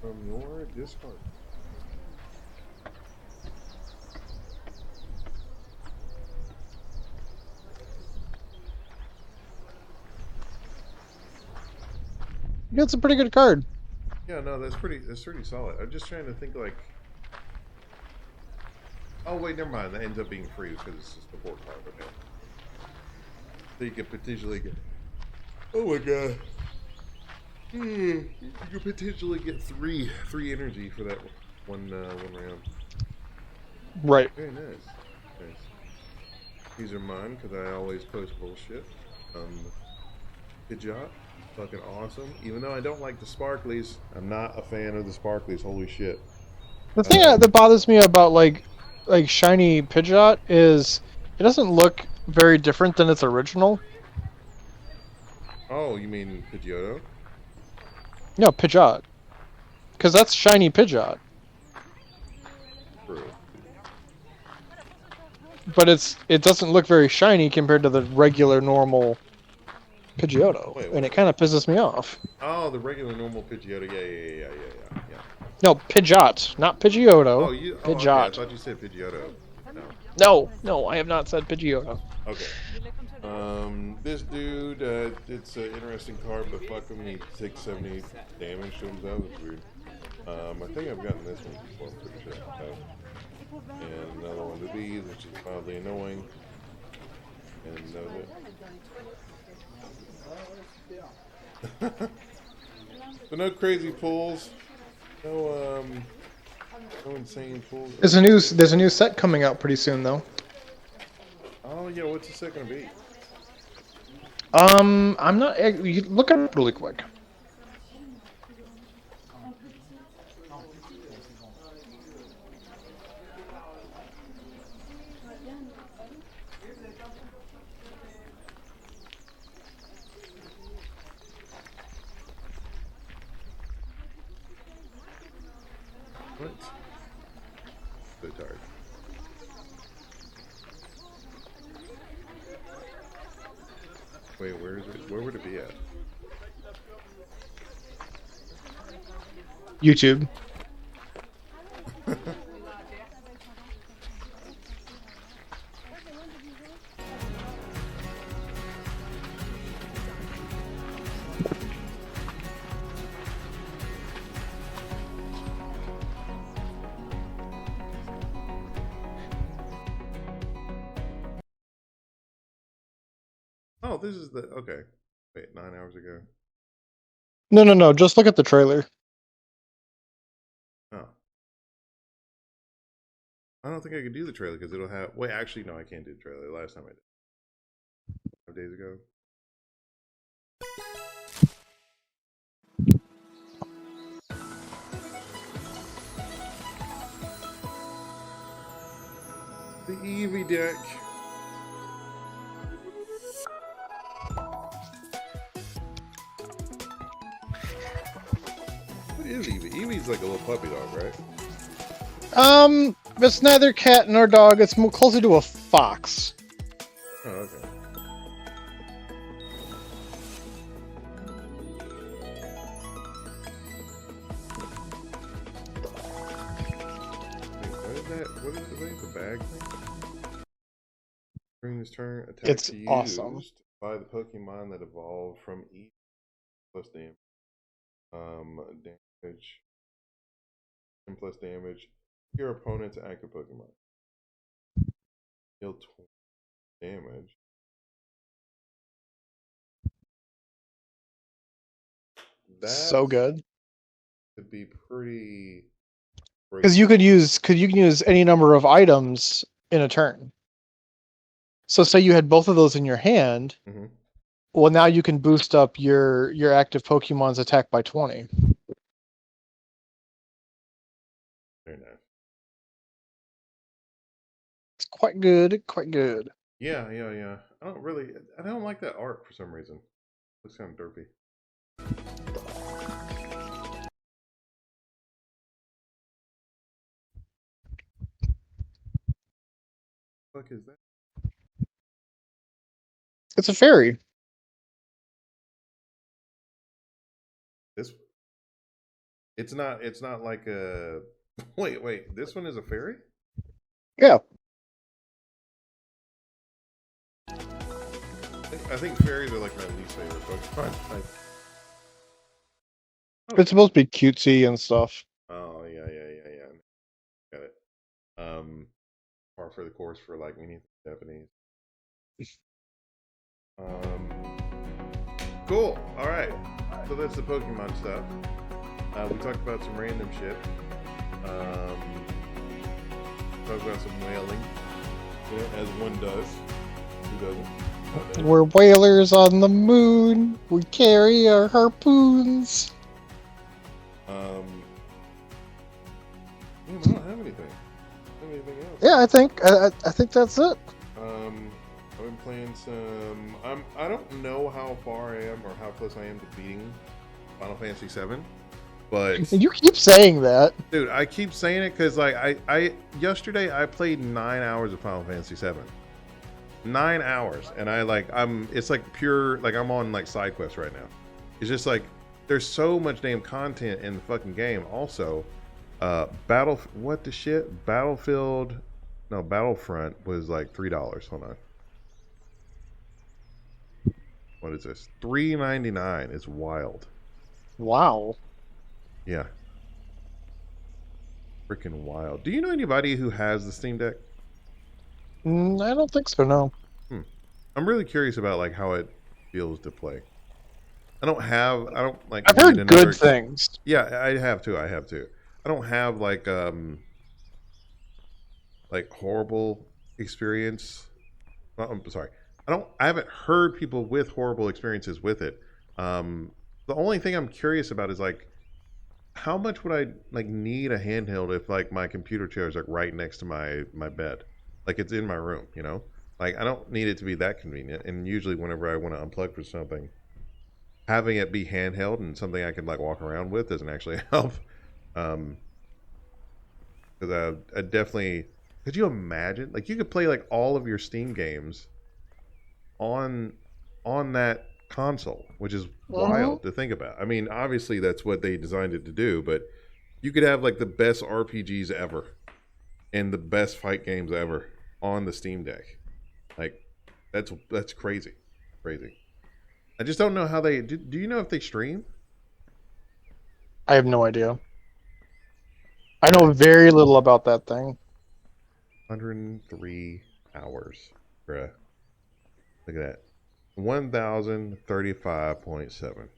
From your Discord. Yeah, it's a pretty good card. Yeah, no, that's pretty solid. I'm just trying to think like. Oh wait, never mind. That ends up being free because it's just a 4 card. Okay. So you could potentially get. Oh my god. You could potentially get three energy for that one round. Right. Very nice. Nice. These are mine because I always post bullshit. Pidgeot, fucking awesome. Even though I don't like the sparklies, I'm not a fan of the sparklies. Holy shit. The thing that bothers me about like shiny Pidgeot is it doesn't look very different than its original. Oh, you mean Pidgeotto? No, Pidgeot. Because that's shiny Pidgeot. True. But it doesn't look very shiny compared to the regular normal Pidgeotto. Wait, and it kind of pisses me off. Oh, the regular normal Pidgeotto. Yeah. No, Pidgeot, not Pidgeotto. Pidgeot. Pidgeot. Okay. I thought you said Pidgeotto. No. No, I have not said Pidgeotto. Okay. This dude, it's an interesting card, but fuck him, he takes 70 damage to himself. It's weird. I think I've gotten this one before, I'm pretty sure I have. And another one of these, which is mildly annoying. And another. So no crazy pulls. No insane pulls. There's a new set coming out pretty soon though. Oh yeah, what's the set gonna be? I'm not. You look it up really quick. What? So tired. Wait, where is it? Where would it be at? YouTube. Oh, this is the okay. Wait, 9 hours ago. No. Just look at the trailer. Oh. I don't think I could do the trailer because it'll have. Wait, actually, no, I can't do the trailer. Last time I did. days ago. The Eevee deck. What is Eevee? Eevee's like a little puppy dog, right? It's neither cat nor dog. It's more closer to a fox. Oh, okay. Wait, what is that? What is it? The bag thing? During this turn, attack It's used awesome. by the Pokemon that evolved from each plus damage. Damage. 10 plus damage. Your opponent's active Pokemon. Deal 20 damage. That So good. could be pretty. Because you can use any number of items in a turn. So say you had both of those in your hand. Mm-hmm. Well, now you can boost up your active Pokemon's attack by 20. Very nice. It's quite good. Quite good. Yeah. I don't like that art for some reason. Looks kind of derpy. What the fuck is that? It's a fairy. This. It's not like a. Wait. This one is a fairy? Yeah. I think fairies are like my least favorite Pokemon. It's supposed to be cutesy and stuff. Oh yeah. Got it. Par for the course for like we need Japanese. Cool. All right. So that's the Pokemon stuff. We talked about some random shit. Talked about some whaling, as one does. Who doesn't? We're whalers on the moon. We carry our harpoons. I don't have anything. Else? Yeah, I think that's it. I've been playing some. I don't know how far I am or how close I am to beating Final Fantasy VII, but You keep saying that, dude. I keep saying it because like I yesterday I played 9 hours of Final Fantasy VII. 9 hours, and it's like pure like I'm on like side quests right now. It's just like there's so much damn content in the fucking game. Also, what the shit? Battlefront was like $3. Hold on. What is this? $3.99. It's wild. wow. Yeah. Freaking wild. Do you know anybody who has the Steam Deck? I don't think so. No. I'm really curious about like how it feels to play. I don't like. I've heard good things. Yeah, I have too. I don't have like horrible experience. Well, I'm sorry. I haven't heard people with horrible experiences with it. The only thing I'm curious about is like how much would I like need a handheld if like my computer chair is like right next to my bed, like it's in my room, you know? Like I don't need it to be that convenient. And usually whenever I want to unplug for something, having it be handheld and something I can like walk around with doesn't actually help. Because I definitely. Could you imagine? Like you could play like all of your Steam games on that console, which is wild to think about. I mean, obviously that's what they designed it to do, but you could have like the best RPGs ever and the best fight games ever on the Steam Deck. Like that's crazy. I just don't know how they do you know if they stream? I have no idea. I know very little about that thing. 103 hours. Bruh. Look at that. 1035.7.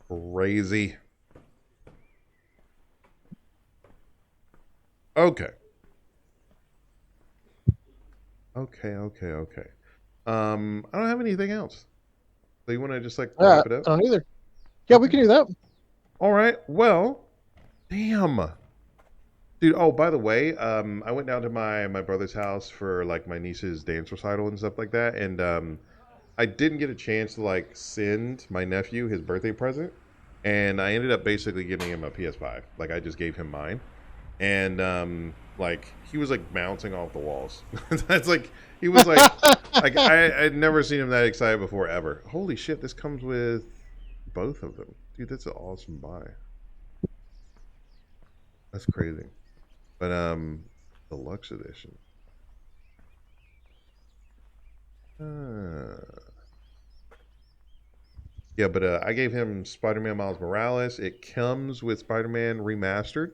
Crazy. Okay. Okay. I don't have anything else. So you want to just like wrap it up? I don't either. Yeah, we can do that. All right. Well, damn. Dude, oh, by the way, I went down to my brother's house for like my niece's dance recital and stuff like that, and I didn't get a chance to like send my nephew his birthday present, and I ended up basically giving him a PS5. Like I just gave him mine, and like he was like bouncing off the walls. That's like he was like I'd never seen him that excited before ever. Holy shit! This comes with both of them, dude. That's an awesome buy. That's crazy. But deluxe edition. Yeah, but I gave him Spider-Man Miles Morales. It comes with Spider-Man Remastered,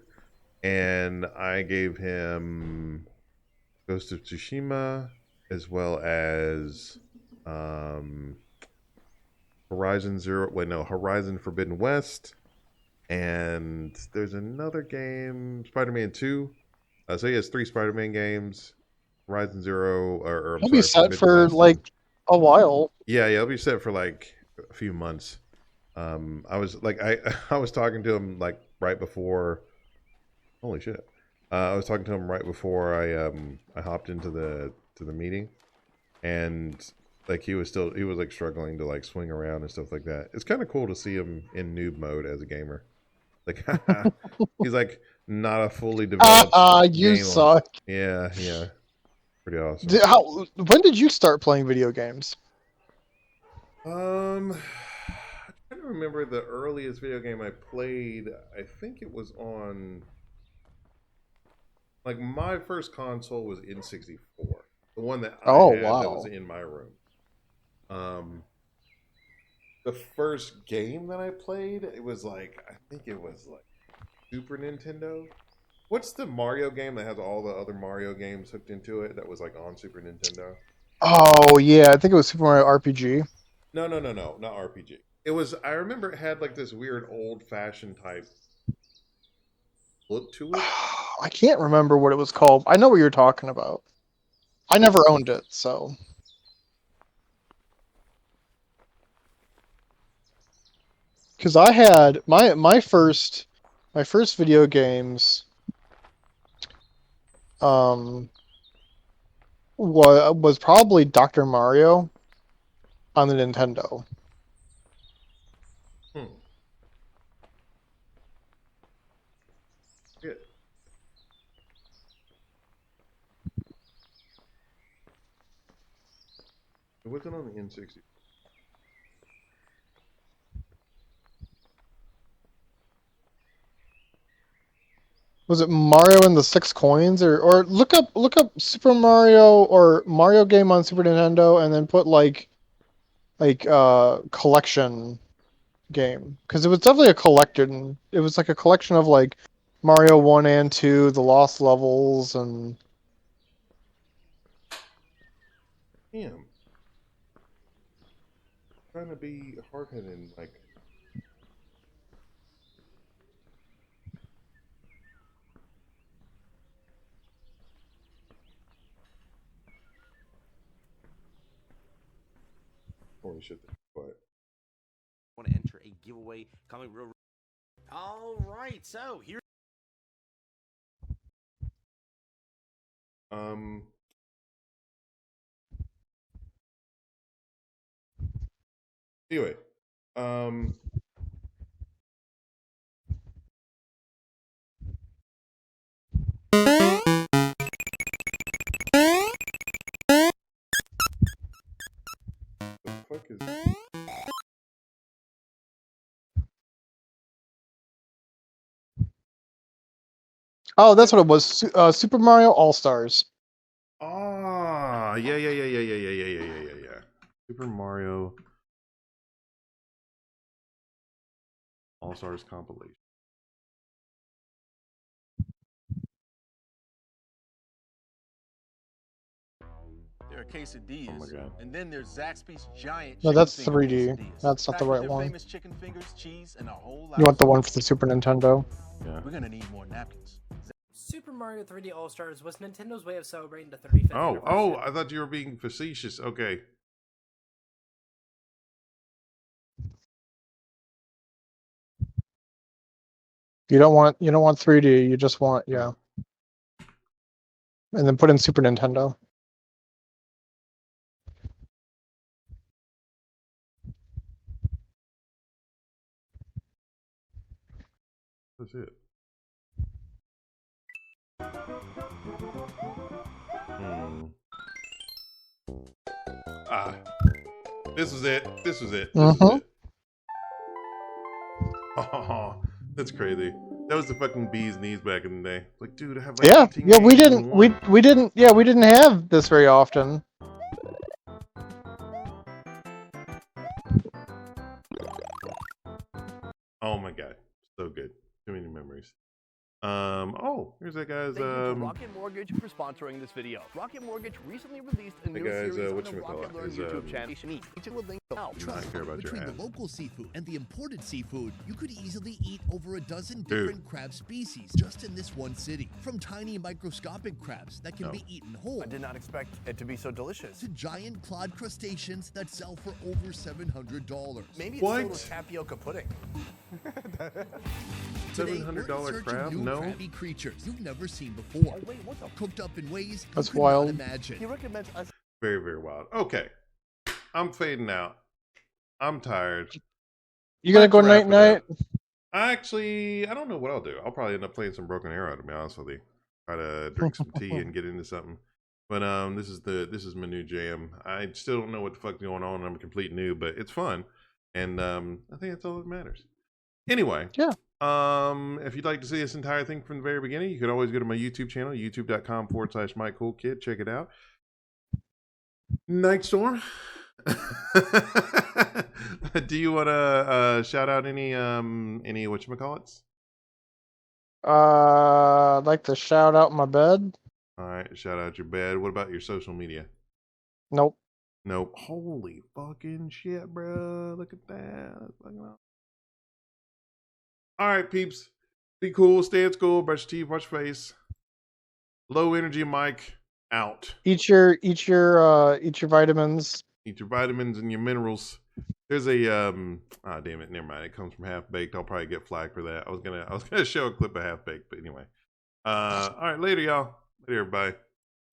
and I gave him Ghost of Tsushima as well as Horizon Forbidden West. And there's another game, Spider-Man 2. So he has 3 Spider-Man games. Horizon Zero, or He'll be set for like a while. Yeah, he'll be set for like a few months. I was like, I was talking to him like right before. Holy shit! I was talking to him right before I hopped into the meeting, and like he was like struggling to like swing around and stuff like that. It's kind of cool to see him in noob mode as a gamer. Like he's like not a fully developed. You suck. Yeah, pretty awesome. When did you start playing video games? I'm trying to remember the earliest video game I played. I think it was on. Like my first console was N64, the one that I had that was in my room. The first game that I played, I think it was like Super Nintendo. What's the Mario game that has all the other Mario games hooked into it that was like on Super Nintendo? Oh yeah, I think it was Super Mario RPG. No, not RPG. It was. I remember it had like this weird old-fashioned type look to it. I can't remember what it was called. I know what you're talking about. I never owned it, so. Because I had my first video games was probably Dr. Mario on the Nintendo. Good. It wasn't on the N60. Was it Mario and the 6 Coins, or look up Super Mario or Mario game on Super Nintendo and then put like collection game, because it was definitely a collection. It was like a collection of like Mario 1 and 2, the Lost Levels, and Damn. Trying to be hard-headed, like. Holy shit! But want to enter a giveaway coming real. All right, so here. Anyway, the fuck is? oh, that's what it was. Super Mario All Stars. Ah, yeah. Super Mario All Stars compilation. There are quesadillas, Oh my God. and then there's Zaxby's giant. No, that's chicken finger 3D. quesadillas. That's not the Packed with right their one. Famous chicken fingers, cheese, and a whole lot You want the of one for the Super Nintendo? Yeah. We're gonna need more napkins. Super Mario 3D All Stars was Nintendo's way of celebrating the 35th anniversary. Oh, I thought you were being facetious. Okay. You don't want 3D. You just want and then put in Super Nintendo. That's it. This was it. This was it. Oh, that's crazy. That was the fucking bee's knees back in the day. Like, dude, I have like 18 games we didn't have this very often. Oh my god, so good. Too many memories. Oh, here's that guy's Thank you to Rocket Mortgage for sponsoring this video. Rocket Mortgage recently released a new series on the Rocket Learn YouTube channel. Trust between the local seafood and the imported seafood, you could easily eat over a dozen different crab species just in this one city. From tiny microscopic crabs that can be eaten whole. I did not expect it to be so delicious. To giant clawed crustaceans that sell for over $700. Maybe it's filled with tapioca pudding. $700 crab? No. Crabby creatures you've never seen before. Oh, wait, what the? Cooked up in ways That's you could wild. not imagine. He recommends us. Very, very wild. Okay. I'm fading out. I'm tired. You gonna go night night? I don't know what I'll do. I'll probably end up playing some Broken Arrow, to be honest with you. Try to drink some tea and get into something. But this is my new jam. I still don't know what the fuck's going on. I'm a complete noob, but it's fun. And I think that's all that matters. Anyway. Yeah. If you'd like to see this entire thing from the very beginning, you could always go to my YouTube channel, youtube.com/MikeCoolKid. Check it out. Nightstorm. Do you want to shout out any whatchamacallits? I'd like to shout out my bed. All right, shout out your bed. What about your social media? Nope. Holy fucking shit, bro. Look at that. That's fucking awesome. All right, peeps. Be cool. Stay at school. Brush your teeth. Wash your face. Low energy Mike out. Eat your vitamins. Eat your vitamins and your minerals. There's a damn it, never mind. It comes from Half Baked. I'll probably get flagged for that. I was gonna show a clip of Half Baked, but anyway. All right, later, y'all. Later, everybody.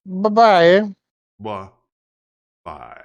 Bye-bye. Bye. Bye.